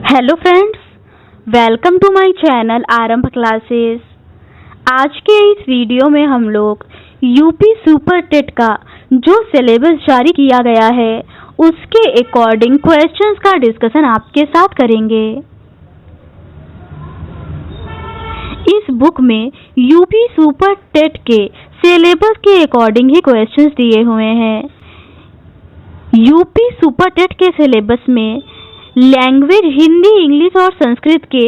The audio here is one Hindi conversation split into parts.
Hello friends, welcome to my channel Aarambh classes. आज के इस वीडियो में हम लोग यूपी सुपर टेट का जो सिलेबस जारी किया गया है उसके अकॉर्डिंग क्वेश्चंस का डिस्कशन आपके साथ करेंगे। इस बुक में यूपी सुपर टेट के सिलेबस के अकॉर्डिंग ही क्वेश्चंस दिए हुए हैं। यूपी सुपर टेट के सिलेबस में लैंग्वेज हिंदी, इंग्लिश और संस्कृत के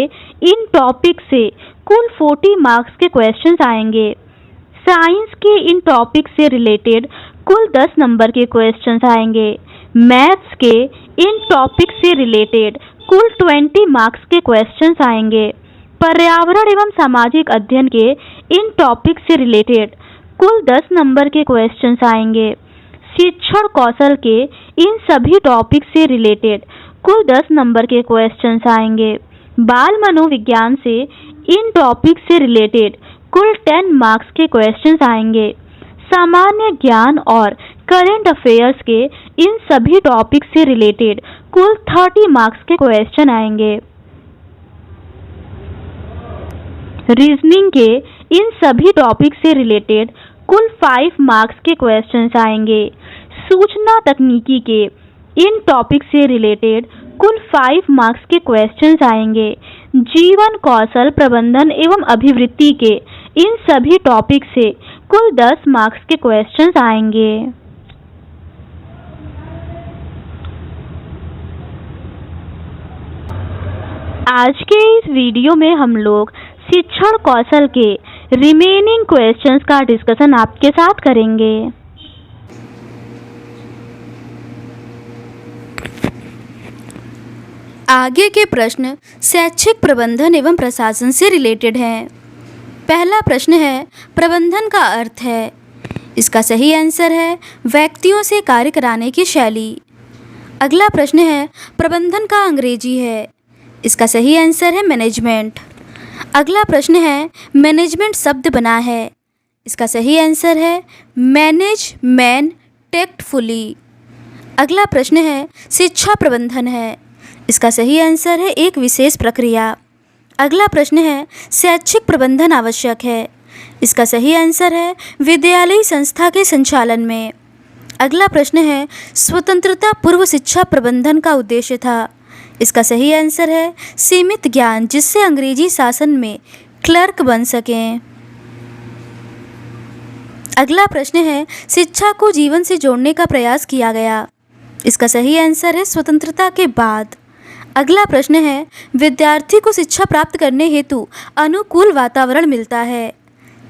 इन टॉपिक से कुल 40 मार्क्स के क्वेश्चंस आएंगे। साइंस के इन टॉपिक से रिलेटेड कुल 10 नंबर के क्वेश्चंस आएंगे। मैथ्स के इन टॉपिक से रिलेटेड कुल 20 मार्क्स के क्वेश्चंस आएंगे। पर्यावरण एवं सामाजिक अध्ययन के इन टॉपिक से रिलेटेड कुल 10 नंबर के क्वेश्चंस आएंगे। शिक्षण कौशल के इन सभी टॉपिक से रिलेटेड कुल 10 नंबर के क्वेश्चंस आएंगे। बाल मनोविज्ञान से इन टॉपिक से रिलेटेड कुल 10 मार्क्स के क्वेश्चंस आएंगे। सामान्य ज्ञान और करंट अफेयर्स के इन सभी टॉपिक से रिलेटेड कुल 30 मार्क्स के क्वेश्चन आएंगे। रीजनिंग के इन सभी टॉपिक से रिलेटेड कुल 5 मार्क्स के क्वेश्चंस आएंगे। सूचना तकनीकी के इन टॉपिक से रिलेटेड कुल 5 मार्क्स के क्वेश्चंस आएंगे। जीवन कौशल प्रबंधन एवं अभिवृत्ति के इन सभी टॉपिक से कुल 10 मार्क्स के क्वेश्चंस आएंगे। आज के इस वीडियो में हम लोग शिक्षण कौशल के रिमेनिंग क्वेश्चंस का डिस्कशन आपके साथ करेंगे। आगे के प्रश्न शैक्षिक प्रबंधन एवं प्रशासन से रिलेटेड हैं। पहला प्रश्न है, प्रबंधन का अर्थ है। इसका सही आंसर है व्यक्तियों से कार्य कराने की शैली। अगला प्रश्न है, प्रबंधन का अंग्रेजी है। इसका सही आंसर है मैनेजमेंट। अगला प्रश्न है, मैनेजमेंट शब्द बना है। इसका सही आंसर है मैनेज मैन टेक्टफुली। अगला प्रश्न है, शिक्षा प्रबंधन है। इसका सही आंसर है एक विशेष प्रक्रिया। अगला प्रश्न है, शैक्षिक प्रबंधन आवश्यक है। इसका सही आंसर है विद्यालयी संस्था के संचालन में। अगला प्रश्न है, स्वतंत्रता पूर्व शिक्षा प्रबंधन का उद्देश्य था। इसका सही आंसर है सीमित ज्ञान, जिससे अंग्रेजी शासन में क्लर्क बन सकें। अगला प्रश्न है, शिक्षा को जीवन से जोड़ने का प्रयास किया गया। इसका सही आंसर है स्वतंत्रता के बाद। अगला प्रश्न है, विद्यार्थी को शिक्षा प्राप्त करने हेतु अनुकूल वातावरण मिलता है।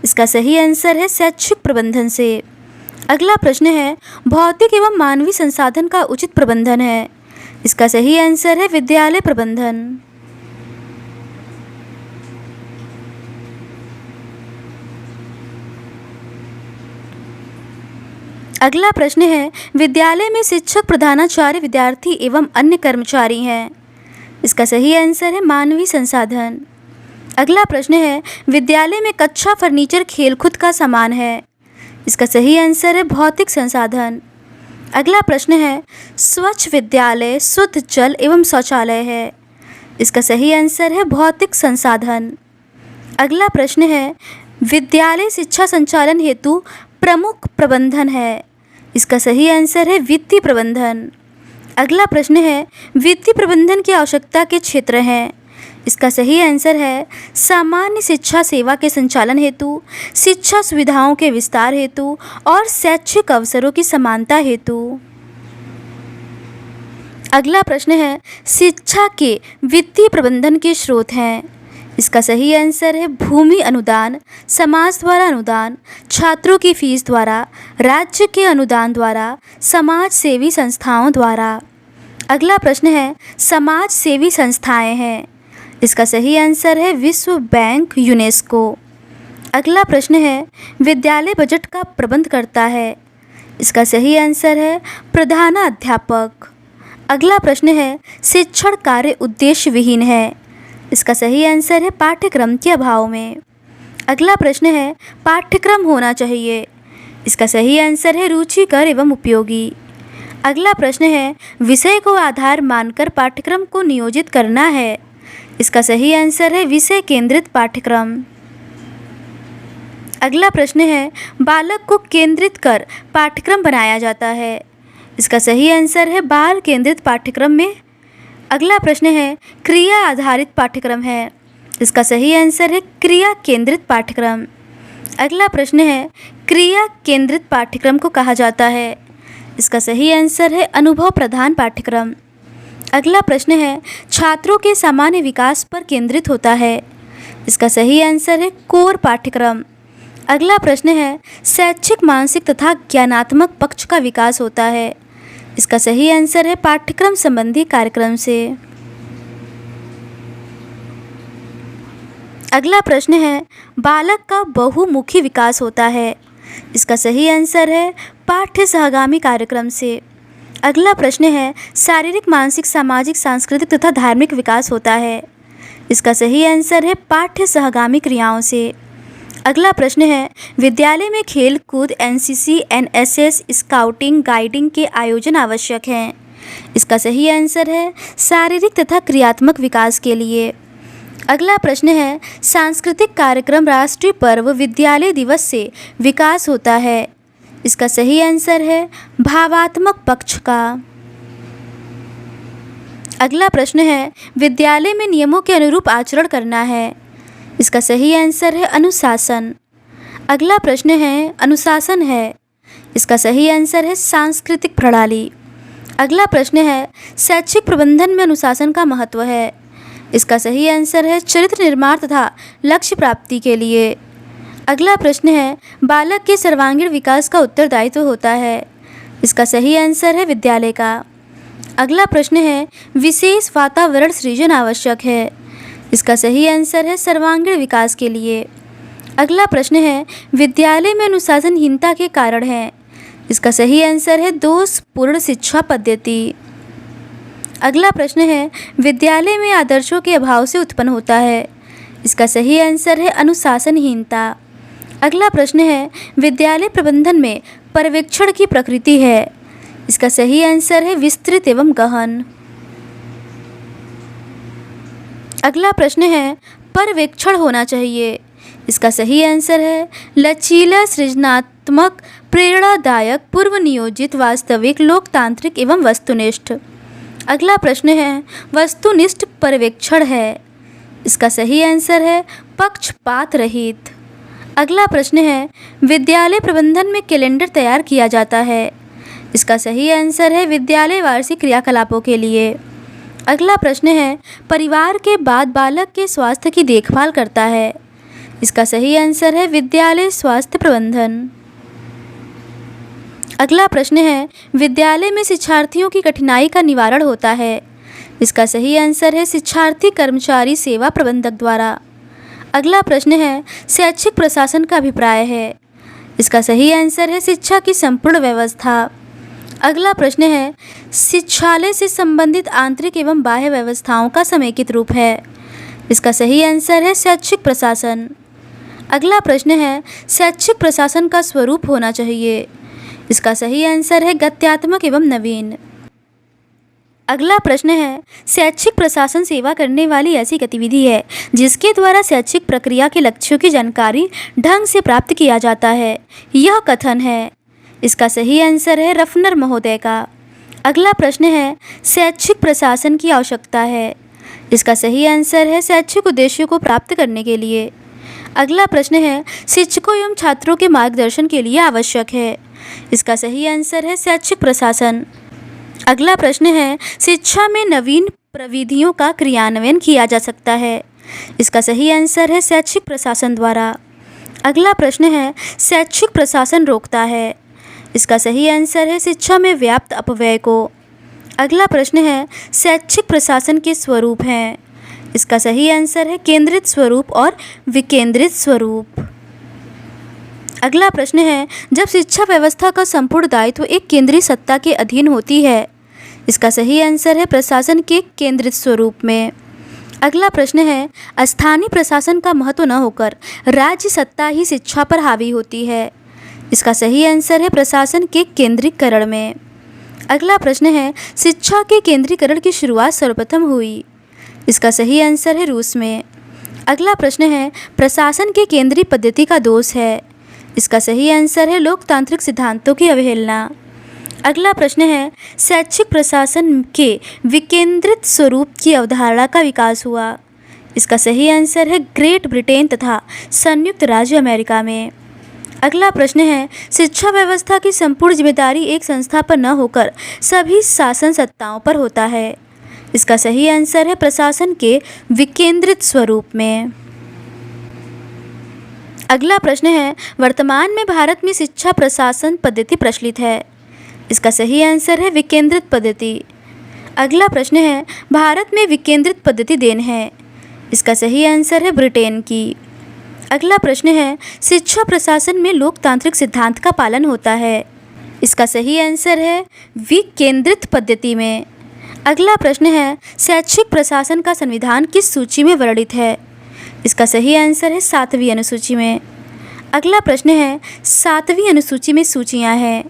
इसका सही आंसर है शैक्षिक प्रबंधन से। अगला प्रश्न है, भौतिक एवं मानवीय संसाधन का उचित प्रबंधन है। इसका सही आंसर है विद्यालय प्रबंधन। अगला प्रश्न है, विद्यालय में शिक्षक, प्रधानाचार्य, विद्यार्थी एवं अन्य कर्मचारी हैं। इसका सही आंसर है मानवीय संसाधन। अगला प्रश्न है, विद्यालय में कक्षा, फर्नीचर, खेलकूद का सामान है। इसका सही आंसर है भौतिक संसाधन। अगला प्रश्न है, स्वच्छ विद्यालय शुद्ध जल एवं शौचालय है। इसका सही आंसर है भौतिक संसाधन। अगला प्रश्न है, विद्यालय शिक्षा संचालन हेतु प्रमुख प्रबंधन है। इसका सही आंसर है वित्तीय प्रबंधन। अगला प्रश्न है, वित्तीय प्रबंधन की आवश्यकता के क्षेत्र हैं। इसका सही आंसर है सामान्य शिक्षा सेवा के संचालन हेतु, शिक्षा सुविधाओं के विस्तार हेतु और शैक्षिक अवसरों की समानता हेतु। अगला प्रश्न है, शिक्षा के वित्तीय प्रबंधन के स्रोत हैं। इसका सही आंसर है भूमि अनुदान, समाज द्वारा अनुदान, छात्रों की फीस द्वारा, राज्य के अनुदान द्वारा, समाज सेवी संस्थाओं द्वारा। अगला प्रश्न है, समाज सेवी संस्थाएं हैं। इसका सही आंसर है विश्व बैंक, यूनेस्को। अगला प्रश्न है, विद्यालय बजट का प्रबंध करता है। इसका सही आंसर है प्रधानाध्यापक। अगला प्रश्न है, शिक्षण कार्य उद्देश्य विहीन है। इसका सही आंसर है पाठ्यक्रम के अभाव में। अगला प्रश्न है, पाठ्यक्रम होना चाहिए। इसका सही आंसर है रुचिकर एवं उपयोगी। अगला प्रश्न है, विषय को आधार मानकर पाठ्यक्रम को नियोजित करना है। इसका सही आंसर है विषय केंद्रित पाठ्यक्रम। अगला प्रश्न है, बालक को केंद्रित कर पाठ्यक्रम बनाया जाता है। इसका सही आंसर है बाल केंद्रित पाठ्यक्रम में। अगला प्रश्न है, क्रिया आधारित पाठ्यक्रम है। इसका सही आंसर है क्रिया केंद्रित पाठ्यक्रम। अगला प्रश्न है, क्रिया केंद्रित पाठ्यक्रम को कहा जाता है। इसका सही आंसर है अनुभव प्रधान पाठ्यक्रम। अगला प्रश्न है, छात्रों के सामान्य विकास पर केंद्रित होता है। इसका सही आंसर है कोर पाठ्यक्रम। अगला प्रश्न है, शैक्षिक मानसिक तथा ज्ञानात्मक पक्ष का विकास होता है। इसका सही आंसर है पाठ्यक्रम संबंधी कार्यक्रम से। अगला प्रश्न है, बालक का बहुमुखी विकास होता है। इसका सही आंसर है पाठ्य सहगामी कार्यक्रम से। अगला प्रश्न है, शारीरिक मानसिक सामाजिक सांस्कृतिक तथा धार्मिक विकास होता है। इसका सही आंसर है पाठ्य सहगामी क्रियाओं से। अगला प्रश्न है, विद्यालय में खेल कूद एनसीसी एनएसएस स्काउटिंग गाइडिंग के आयोजन आवश्यक हैं। इसका सही आंसर है शारीरिक तथा क्रियात्मक विकास के लिए। अगला प्रश्न है, सांस्कृतिक कार्यक्रम राष्ट्रीय पर्व विद्यालय दिवस से विकास होता है। इसका सही आंसर है भावात्मक पक्ष का। अगला प्रश्न है, विद्यालय में नियमों के अनुरूप आचरण करना है। इसका सही आंसर है अनुशासन। अगला प्रश्न है, अनुशासन है। इसका सही आंसर है सांस्कृतिक प्रणाली। अगला प्रश्न है, शैक्षिक प्रबंधन में अनुशासन का महत्व है। इसका सही आंसर है चरित्र निर्माण तथा लक्ष्य प्राप्ति के लिए। अगला प्रश्न है, बालक के सर्वांगीण विकास का उत्तरदायित्व होता है। इसका सही आंसर है विद्यालय का। अगला प्रश्न है, विशेष वातावरण सृजन आवश्यक है। इसका सही आंसर है सर्वांगीण विकास के लिए। अगला प्रश्न है, विद्यालय में अनुशासनहीनता के कारण हैं। इसका सही आंसर है दोषपूर्ण शिक्षा पद्धति। अगला प्रश्न है, विद्यालय में आदर्शों के अभाव से उत्पन्न होता है। इसका सही आंसर है अनुशासनहीनता। अगला प्रश्न है, विद्यालय प्रबंधन में पर्यवेक्षण की प्रकृति है। इसका सही आंसर है विस्तृत एवं गहन। अगला प्रश्न है, पर्यवेक्षण होना चाहिए। इसका सही आंसर है लचीला सृजनात्मक प्रेरणादायक पूर्व नियोजित वास्तविक लोकतांत्रिक एवं वस्तुनिष्ठ। अगला प्रश्न है, वस्तुनिष्ठ पर्यवेक्षण है। इसका सही आंसर है पक्षपात रहित। अगला प्रश्न है, विद्यालय प्रबंधन में कैलेंडर तैयार किया जाता है। इसका सही आंसर है विद्यालय वार्षिक क्रियाकलापों के लिए। अगला प्रश्न है, परिवार के बाद बालक के स्वास्थ्य की देखभाल करता है। इसका सही आंसर है विद्यालय स्वास्थ्य प्रबंधन। अगला प्रश्न है, विद्यालय में शिक्षार्थियों की कठिनाई का निवारण होता है। इसका सही आंसर है शिक्षार्थी कर्मचारी सेवा प्रबंधक द्वारा। अगला प्रश्न है, शैक्षिक प्रशासन का अभिप्राय है। इसका सही आंसर है शिक्षा की संपूर्ण व्यवस्था। अगला प्रश्न है, शिक्षालय से संबंधित आंतरिक एवं बाह्य व्यवस्थाओं का समेकित रूप है। इसका सही आंसर है शैक्षिक प्रशासन। अगला प्रश्न है, शैक्षिक प्रशासन का स्वरूप होना चाहिए। इसका सही आंसर है गत्यात्मक एवं नवीन। अगला प्रश्न है, शैक्षिक प्रशासन सेवा करने वाली ऐसी गतिविधि है जिसके द्वारा शैक्षिक प्रक्रिया के लक्ष्यों की जानकारी ढंग से प्राप्त किया जाता है। यह कथन है। इसका सही आंसर है रफनर महोदय का। अगला प्रश्न है, शैक्षिक प्रशासन की आवश्यकता है। इसका सही आंसर है शैक्षिक उद्देश्यों को प्राप्त करने के लिए। अगला प्रश्न है, शिक्षकों एवं छात्रों के मार्गदर्शन के लिए आवश्यक है। इसका सही आंसर है शैक्षिक प्रशासन। अगला प्रश्न है, शिक्षा में नवीन प्रविधियों का क्रियान्वयन किया जा सकता है। इसका सही आंसर है शैक्षिक प्रशासन द्वारा। अगला प्रश्न है, शैक्षिक प्रशासन रोकता है। इसका सही आंसर है शिक्षा में व्याप्त अपव्यय को। अगला प्रश्न है, शैक्षिक प्रशासन के स्वरूप हैं। इसका सही आंसर है केंद्रित स्वरूप और विकेंद्रित स्वरूप। अगला प्रश्न है, जब शिक्षा व्यवस्था का संपूर्ण दायित्व एक केंद्रीय सत्ता के अधीन होती है। इसका सही आंसर है प्रशासन के केंद्रित स्वरूप में। अगला प्रश्न है, स्थानीय प्रशासन का महत्व न होकर राज्य सत्ता ही शिक्षा पर हावी होती है। इसका सही आंसर है प्रशासन के केंद्रीकरण में। अगला प्रश्न है, शिक्षा के केंद्रीकरण की शुरुआत सर्वप्रथम हुई। इसका सही आंसर है रूस में। अगला प्रश्न है, प्रशासन के केंद्रीय पद्धति का दोष है। इसका सही आंसर है लोकतांत्रिक सिद्धांतों की अवहेलना। अगला प्रश्न है, शैक्षिक प्रशासन के विकेंद्रित स्वरूप की अवधारणा का विकास हुआ। इसका सही आंसर है ग्रेट ब्रिटेन तथा संयुक्त राज्य अमेरिका में। अगला प्रश्न है, शिक्षा व्यवस्था की संपूर्ण जिम्मेदारी एक संस्था पर न होकर सभी शासन सत्ताओं पर होता है। इसका सही आंसर है प्रशासन के विकेंद्रित स्वरूप में। अगला प्रश्न है, वर्तमान में भारत में शिक्षा प्रशासन पद्धति प्रचलित है। इसका सही आंसर है विकेंद्रित पद्धति। अगला प्रश्न है, भारत में विकेंद्रित पद्धति देन है। इसका सही आंसर है ब्रिटेन की। अगला प्रश्न है, शिक्षा प्रशासन में लोकतांत्रिक सिद्धांत का पालन होता है। इसका सही आंसर है विकेंद्रित पद्धति में। अगला प्रश्न है, शैक्षिक प्रशासन का संविधान किस सूची में वर्णित है। इसका सही आंसर है 7वीं अनुसूची में। अगला प्रश्न है, 7वीं अनुसूची में सूचियाँ हैं।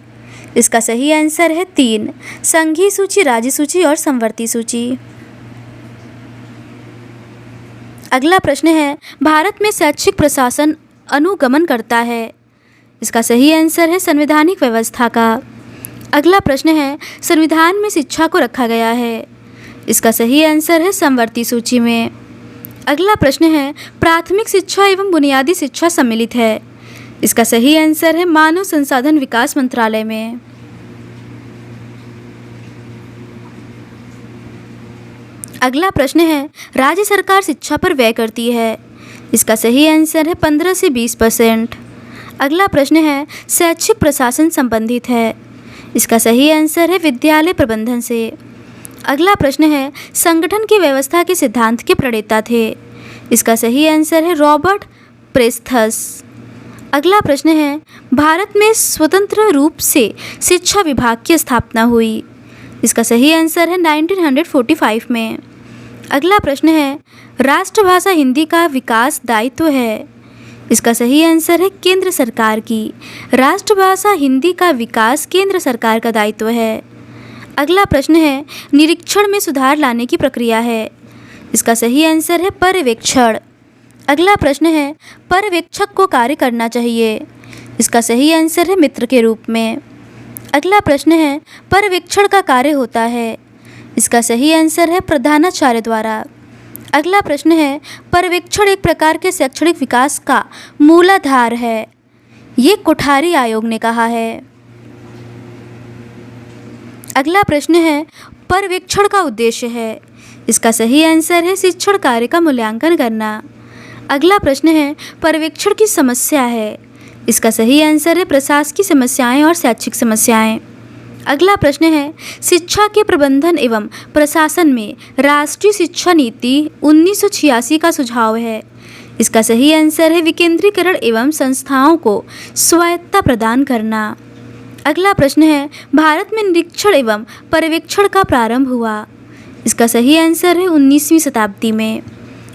इसका सही आंसर है 3, संघीय सूची, राज्य सूची और समवर्ती सूची। अगला प्रश्न है, भारत में शैक्षिक प्रशासन अनुगमन करता है। इसका सही आंसर है संवैधानिक व्यवस्था का। अगला प्रश्न है, संविधान में शिक्षा को रखा गया है। इसका सही आंसर है समवर्ती सूची में। अगला प्रश्न है, प्राथमिक शिक्षा एवं बुनियादी शिक्षा सम्मिलित है। इसका सही आंसर है मानव संसाधन विकास मंत्रालय में। अगला प्रश्न है, राज्य सरकार शिक्षा पर व्यय करती है। इसका सही आंसर है 15 से 20%। अगला प्रश्न है, शैक्षिक प्रशासन संबंधित है। इसका सही आंसर है विद्यालय प्रबंधन से। अगला प्रश्न है, संगठन की व्यवस्था के सिद्धांत के प्रणेता थे। इसका सही आंसर है रॉबर्ट प्रेस्थस। अगला प्रश्न है, भारत में स्वतंत्र रूप से शिक्षा विभाग की स्थापना हुई। इसका सही आंसर है 1945 में। अगला प्रश्न है, राष्ट्रभाषा हिंदी का विकास दायित्व है। इसका सही आंसर है केंद्र सरकार की। राष्ट्रभाषा हिंदी का विकास केंद्र सरकार का दायित्व है। अगला प्रश्न है, निरीक्षण में सुधार लाने की प्रक्रिया है। इसका सही आंसर है पर्यवेक्षण। अगला प्रश्न है, पर्यवेक्षक को कार्य करना चाहिए। इसका सही आंसर है मित्र के रूप में। अगला प्रश्न है, पर्यवेक्षण का कार्य होता है। इसका सही आंसर है प्रधानाचार्य द्वारा। अगला प्रश्न है, पर्यवेक्षण एक प्रकार के शैक्षणिक विकास का मूलाधार है। ये कोठारी आयोग ने कहा है। अगला प्रश्न है, पर्यवेक्षण का उद्देश्य है। इसका सही आंसर है शिक्षण कार्य का मूल्यांकन करना। अगला प्रश्न है, पर्यवेक्षण की समस्या है। इसका सही आंसर है प्रशासकीय समस्याएं और शैक्षिक समस्याएं। अगला प्रश्न है, शिक्षा के प्रबंधन एवं प्रशासन में राष्ट्रीय शिक्षा नीति 1986 का सुझाव है। इसका सही आंसर है विकेंद्रीकरण एवं संस्थाओं को स्वायत्तता प्रदान करना। अगला प्रश्न है, भारत में निरीक्षण एवं पर्यवेक्षण का प्रारंभ हुआ। इसका सही आंसर है 19वीं शताब्दी में।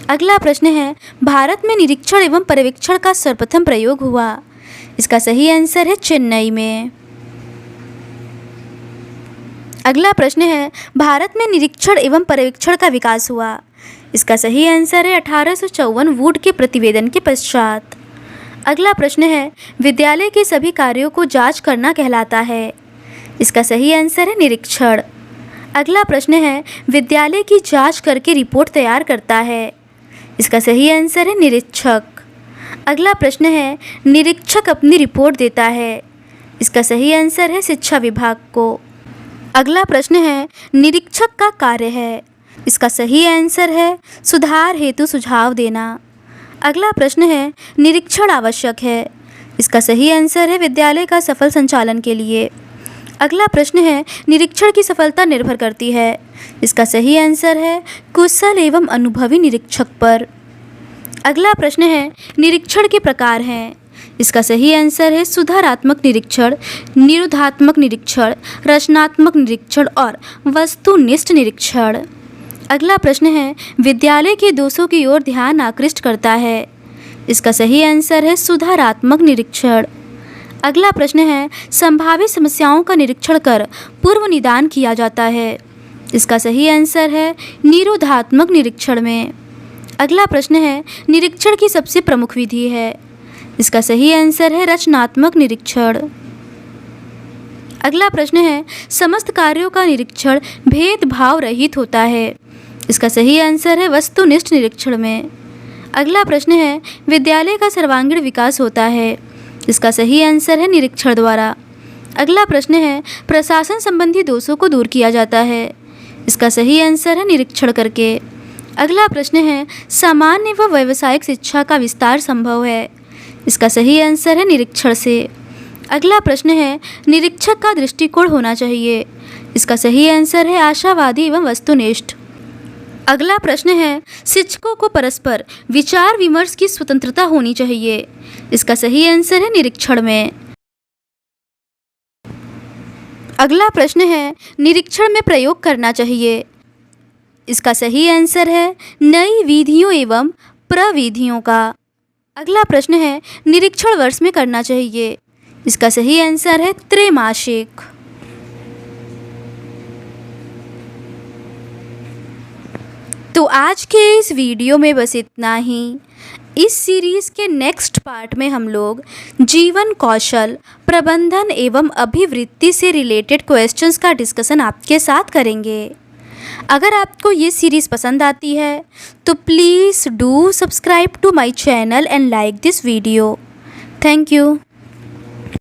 अगला प्रश्न है, भारत में निरीक्षण एवं पर्यवेक्षण का सर्वप्रथम प्रयोग हुआ। इसका सही आंसर है चेन्नई में। अगला प्रश्न है, भारत में निरीक्षण एवं पर्यवेक्षण का विकास हुआ। इसका सही आंसर है 1854 वुड के प्रतिवेदन के पश्चात। अगला प्रश्न है, विद्यालय के सभी कार्यों को जांच करना कहलाता है। इसका सही आंसर है निरीक्षण। अगला प्रश्न है, विद्यालय की जांच करके रिपोर्ट तैयार करता है। इसका सही आंसर है निरीक्षक। अगला प्रश्न है, निरीक्षक अपनी रिपोर्ट देता है। इसका सही आंसर है शिक्षा विभाग को। अगला प्रश्न है, निरीक्षक का कार्य है। इसका सही आंसर है सुधार हेतु सुझाव देना। अगला प्रश्न है, निरीक्षण आवश्यक है। इसका सही आंसर है विद्यालय का सफल संचालन के लिए। अगला प्रश्न है, निरीक्षण की सफलता निर्भर करती है। इसका सही आंसर है कुशल एवं अनुभवी निरीक्षक पर। अगला प्रश्न है, निरीक्षण के प्रकार हैं। इसका सही आंसर है सुधारात्मक निरीक्षण, निरोधात्मक निरीक्षण, रचनात्मक निरीक्षण और वस्तुनिष्ठ निरीक्षण। अगला प्रश्न है, विद्यालय के दोषों की ओर ध्यान आकृष्ट करता है। इसका सही आंसर है सुधारात्मक निरीक्षण। अगला प्रश्न है, संभावित समस्याओं का निरीक्षण कर पूर्व निदान किया जाता है। इसका सही आंसर है निरोधात्मक निरीक्षण में। अगला प्रश्न है, निरीक्षण की सबसे प्रमुख विधि है। इसका सही आंसर है रचनात्मक निरीक्षण। अगला प्रश्न है, समस्त कार्यों का निरीक्षण भेदभाव रहित होता है। इसका सही आंसर है वस्तुनिष्ठ निरीक्षण में। अगला प्रश्न है, विद्यालय का सर्वांगीण विकास होता है। इसका सही आंसर है निरीक्षण द्वारा। अगला प्रश्न है, प्रशासन संबंधी दोषों को दूर किया जाता है। इसका सही आंसर है निरीक्षण करके। अगला प्रश्न है, सामान्य व व्यावसायिक शिक्षा का विस्तार संभव है। इसका सही आंसर है निरीक्षण से। अगला प्रश्न है, निरीक्षक का दृष्टिकोण होना चाहिए। इसका सही आंसर है आशावादी एवं वस्तुनिष्ठ। अगला प्रश्न है, शिक्षकों को परस्पर विचार विमर्श की स्वतंत्रता होनी चाहिए। इसका सही आंसर है निरीक्षण में। अगला प्रश्न है, निरीक्षण में प्रयोग करना चाहिए। इसका सही आंसर है नई विधियों एवं प्रविधियों का। अगला प्रश्न है, निरीक्षण वर्ष में करना चाहिए। इसका सही आंसर है त्रैमासिक। तो आज के इस वीडियो में बस इतना ही। इस सीरीज़ के नेक्स्ट पार्ट में हम लोग जीवन कौशल, प्रबंधन एवं अभिवृत्ति से रिलेटेड क्वेश्चंस का डिस्कशन आपके साथ करेंगे। अगर आपको ये सीरीज़ पसंद आती है तो please do subscribe to my channel and like this video. Thank you.